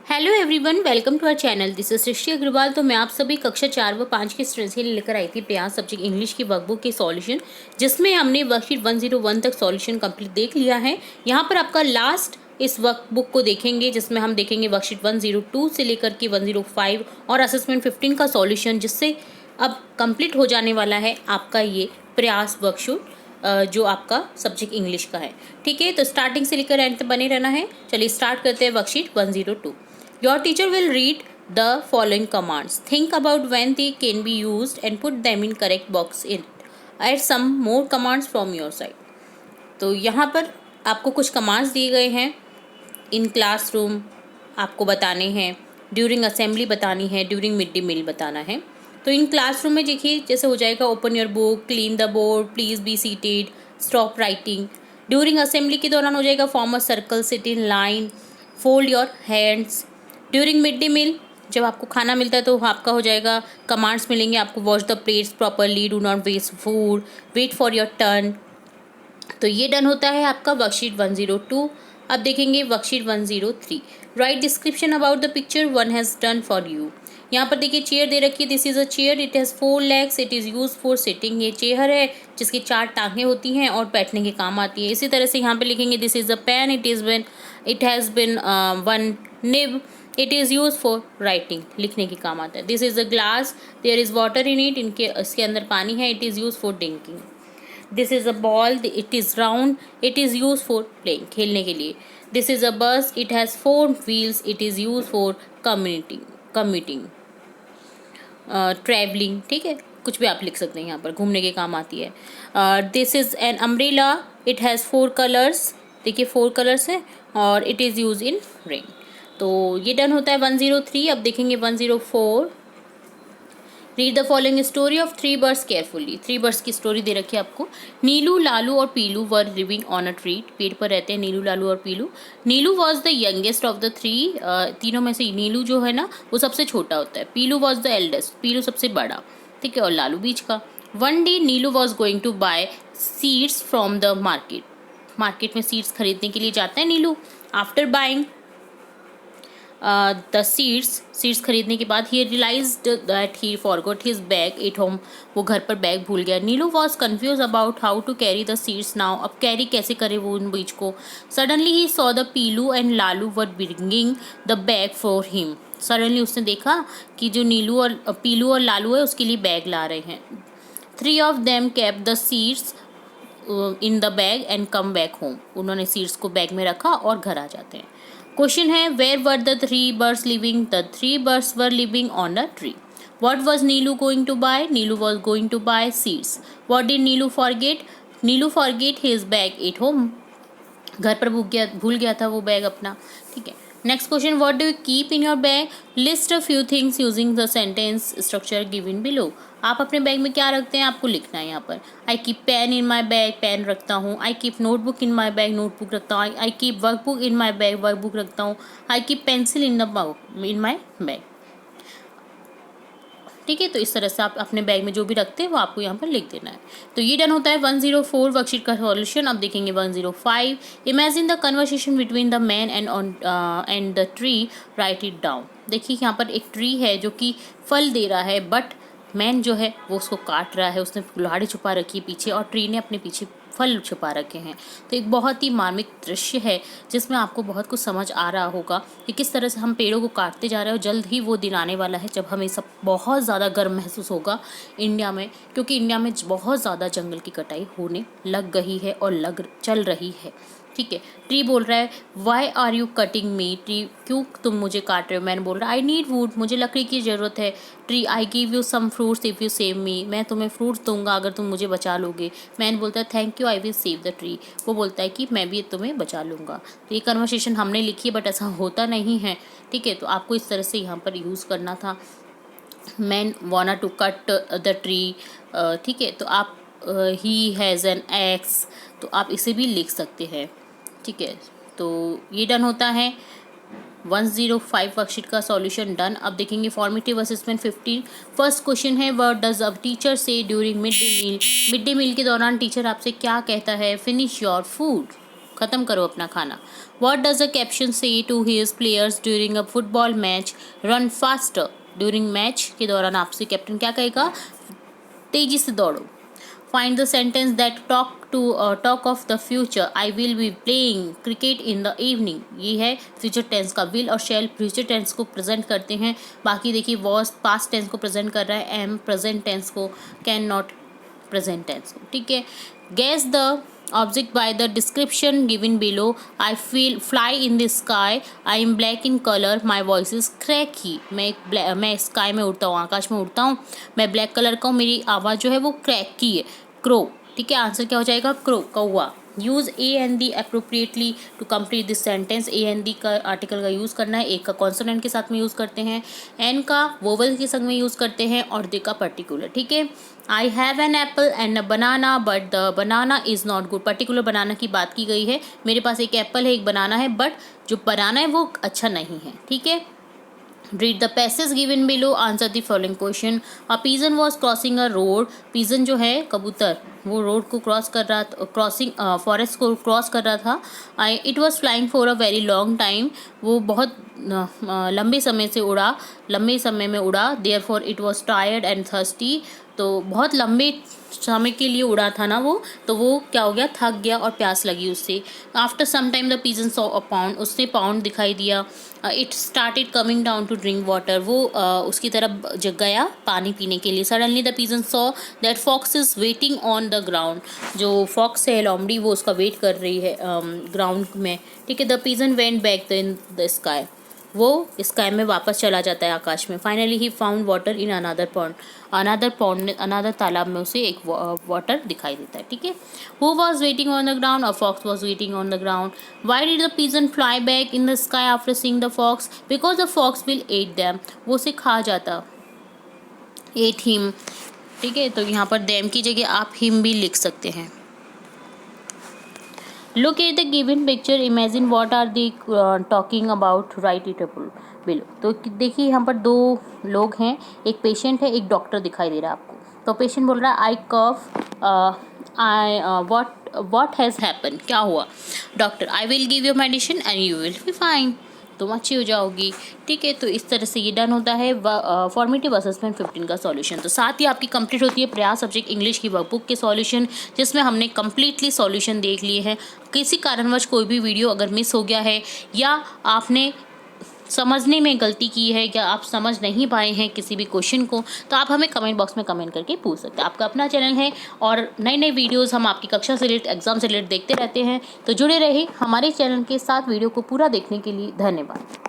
Hello everyone, welcome to our channel. This is Srishti Agarwal. तो मैं आप सभी कक्षा 4 व 5 के स्टूडेंट्स के लिए लेकर आई थी प्रयास सब्जेक्ट इंग्लिश की वर्कबुक के सॉल्यूशन, जिसमें हमने वर्कशीट 101 तक सॉल्यूशन कंप्लीट देख लिया है। यहाँ पर आपका लास्ट इस वर्कबुक को देखेंगे, जिसमें हम देखेंगे वर्कशीट 102 से लेकर के 105 और असेसमेंट 15 का सॉल्यूशन, जिससे अब कंप्लीट हो जाने वाला है आपका ये प्रयास वर्कशीट जो आपका सब्जेक्ट इंग्लिश का है। ठीक है, तो स्टार्टिंग से लेकर एंड तक बने रहना है। चलिए स्टार्ट करते हैं worksheet 102। Your teacher will read the following commands. Think about when they can be used and put them in correct box in it. Add some more commands from your side. तो यहाँ पर आपको कुछ commands दिए गए हैं। In classroom आपको बताने हैं, ड्यूरिंग असेंबली बतानी है, ड्यूरिंग मिड डे मील बताना है। तो इन क्लासरूम में देखिए जैसे हो जाएगा open your book, clean the board, please be seated, stop writing. During assembly के दौरान हो जाएगा form a circle, sit in line, fold your hands. During mid day meal जब आपको खाना मिलता है तो आपका हो जाएगा कमांड्स मिलेंगे आपको, wash the plates properly, do not waste food, wait for your turn. तो ये डन होता है आपका वर्कशीट 102। अब देखेंगे worksheet 103। Right description about the picture one has done for you. यहाँ पर देखिए चेयर दे रखी है। This is a chair, it has 4 legs, it is use for sitting. ये चेयर है जिसकी 4 टांगें होती हैं और बैठने के काम आती है। इसी तरह से यहाँ पे लिखेंगे this is a pen, it has been one nib, it is use for writing, लिखने के काम आता है। This is a glass, there is water in it, इसके अंदर पानी है, it is use for drinking. This is a ball, it is round, it is use for playing, खेलने के लिए। This is a bus, it has 4 wheels, it is use for commuting, travelling. ठीक है, कुछ भी आप लिख सकते हैं, यहाँ पर घूमने के काम आती है। This is an umbrella, it has 4 colours, देखिए 4 कलर्स है, और it is use in rain. तो ये डन होता है 103। अब देखेंगे 104। Read the following story of 3 birds carefully. 3 birds की स्टोरी दे रखी है आपको। नीलू, लालू और Peelu were living on a tree. पेड़ पर रहते हैं नीलू, लालू और Peelu. Neelu was the youngest of the 3। तीनों में से नीलू जो है ना वो सबसे छोटा होता है। Peelu was the eldest, Peelu सबसे बड़ा, ठीक है, और लालू बीच का। One day Neelu was going to buy seeds from the market. Market में सीड्स खरीदने के लिए जाता है Neelu. After buying the seeds खरीदने के बाद he realised that he forgot his bag at home. वो घर पर बैग भूल गया। Neelu was confuse about how to carry the seeds now. अब कैरी कैसे करे वो उन बीज को। Suddenly he saw the Piloo and Lalu were bringing the bag for him. Suddenly उसने देखा कि जो नीलू और पीलू और लालू है उसके लिए बैग ला रहे हैं। 3 of them kept the seeds in the bag and come back home. उन्होंने सीड्स को बैग में रखा और घर आ जाते हैं। क्वेश्चन है where were the 3 birds living. The 3 birds were living on a tree. What was Neelu going to buy. Neelu was going to buy seeds. What did Neelu forget. Neelu forget his bag at home. घर पर भूल गया था वो bag अपना। ठीक है, next question what do you keep in your bag. List a few things using the sentence structure given below. आप अपने बैग में क्या रखते हैं आपको लिखना है यहाँ पर। I keep pen in my bag, pen रखता हूँ। I keep notebook in my bag, notebook रखता हूँ। I keep workbook in my bag, workbook रखता हूँ। I keep pencil in my bag. ठीक है, तो इस तरह से आप अपने बैग में जो भी रखते हैं वो आपको यहाँ पर लिख देना है। तो ये डन होता है 104 वर्कशीट का सॉल्यूशन। अब देखेंगे 105। Imagine the conversation between the man and the tree, right it down. देखिए यहाँ पर एक ट्री है जो कि फल दे रहा है, बट मैन जो है वो उसको काट रहा है। उसने कुल्हाड़ी छुपा रखी है पीछे और ट्री ने अपने पीछे फल छुपा रखे हैं। तो एक बहुत ही मार्मिक दृश्य है जिसमें आपको बहुत कुछ समझ आ रहा होगा कि किस तरह से हम पेड़ों को काटते जा रहे हैं। और जल्द ही वो दिन आने वाला है जब हमें सब बहुत ज़्यादा गर्म महसूस होगा इंडिया में, क्योंकि इंडिया में बहुत ज़्यादा जंगल की कटाई होने लग गई है और चल रही है। ठीक है, ट्री बोल रहा है why are you cutting me. Tree, क्यों तुम मुझे काट रहे हो। मैन बोल रहा है आई नीड वुड, मुझे लकड़ी की ज़रूरत है। Tree, I give you some fruits if you save me, मैं तुम्हें फ्रूट्स दूंगा अगर तुम मुझे बचा लोगे। मैन बोलता है thank you, I will save the tree. वो बोलता है कि मैं भी तुम्हें बचा लूँगा। तो ये कन्वर्सेशन हमने लिखी है बट ऐसा होता नहीं है। ठीक है, तो आपको इस तरह से यहाँ पर यूज़ करना था। मैन वाना टू कट द ट्री। ठीक है, तो आप ही हैज़ एन एक्स, तो आप इसे भी लिख सकते हैं। ठीक है, तो ये डन होता है 105 वर्कशीट का सॉल्यूशन डन। अब देखेंगे फॉर्मेटिव असेसमेंट 15। फर्स्ट क्वेश्चन है what does a teacher say during mid day meal. Mid day meal के दौरान टीचर आपसे क्या कहता है। फिनिश योर फूड, ख़त्म करो अपना खाना। What does the caption say to his players during a football match? Run faster. During match के दौरान आपसे कैप्टन क्या कहेगा? तेजी से दौड़ो। Find the sentence that talk of the future. I will be playing cricket in the evening. ये है फ्यूचर टेंस का। will और shall फ्यूचर टेंस को प्रेजेंट करते हैं। बाकी देखिए was पास्ट टेंस को प्रेजेंट कर रहा है, am प्रेजेंट टेंस को, कैन नॉट प्रेजेंट टेंस को। ठीक है। Guess the object by the description given below. I feel fly in the sky. I am black in color. My voice is cracky. मैं sky में उड़ता हूँ, आकाश में उड़ता हूँ। मैं ब्लैक कलर का हूँ, मेरी आवाज़ जो है वो क्रैकी है। क्रो। ठीक है, आंसर क्या हो जाएगा? क्रो, कौवा। Use a and the appropriately to complete this sentence. A and the का आर्टिकल का यूज़ करना है। ए का कॉन्सोनेंट के साथ में यूज़ करते हैं, एन का वोवल के संग में यूज़ करते हैं, और दे का पर्टिकुलर। ठीक है। I have an apple and a banana but the banana is not good. Particular banana की बात की गई है। मेरे पास एक एप्पल है, एक बनाना है, बट जो बनाना है वो अच्छा नहीं है। ठीक है। Read the passage given below. Answer the following question. A pigeon was crossing a road. Pigeon जो है कबूतर, वो रोड को क्रॉस कर रहा था, क्रॉसिंग फॉरेस्ट को क्रॉस कर रहा था। It was flying for a very long time. वो बहुत लंबे समय से उड़ा, लंबे समय में उड़ा। Therefore it was tired and thirsty. तो बहुत लंबे समय के लिए उड़ा था ना वो, तो वो क्या हो गया? थक गया और प्यास लगी उससे। After some time the pigeon saw a pond. उससे पाउंड दिखाई दिया। It started coming down to drink water. वो उसकी तरफ जग गया पानी पीने के लिए। Suddenly the pigeon saw that fox is waiting on the ground. जो फॉक्स है, लोमड़ी, वो उसका वेट कर रही है ग्राउंड में। ठीक है। The pigeon went back in the sky. वो स्काई में वापस चला जाता है, आकाश में। Finally he found water in another pond. Another तालाब में उसे एक वाटर दिखाई देता है। ठीक है। Who was waiting on the ground? A fox was waiting on the ground. Why did the pigeon fly back in the sky after seeing the fox? Because the fox will eat them. वो उसे खा जाता, at him. ठीक है। तो यहाँ पर them की जगह आप हिम भी लिख सकते हैं। Look at the given picture. Imagine what are they talking about. Write it below. तो देखिए यहाँ पर दो लोग हैं, एक पेशेंट है, एक डॉक्टर दिखाई दे रहा है आपको। तो पेशेंट बोल रहा है आई कफ, आई व्हाट हैज़ हैपन, क्या हुआ? Doctor I will give you medicine and you will be fine, तुम अच्छी हो जाओगी। ठीक है। तो इस तरह से ये डन होता है फॉर्मेटिव असेसमेंट 15 का सॉल्यूशन। तो साथ ही आपकी कंप्लीट होती है प्रयास सब्जेक्ट इंग्लिश की वर्कबुक के सॉल्यूशन, जिसमें हमने कम्प्लीटली सॉल्यूशन देख लिए हैं। किसी कारणवश कोई भी वीडियो अगर मिस हो गया है या आपने समझने में गलती की है या आप समझ नहीं पाए हैं किसी भी क्वेश्चन को, तो आप हमें कमेंट बॉक्स में कमेंट करके पूछ सकते हैं। आपका अपना चैनल है और नए नए वीडियोस हम आपकी कक्षा से रिलेटेड, एग्जाम से रिलेटेड देखते रहते हैं। तो जुड़े रहिए हमारे चैनल के साथ। वीडियो को पूरा देखने के लिए धन्यवाद।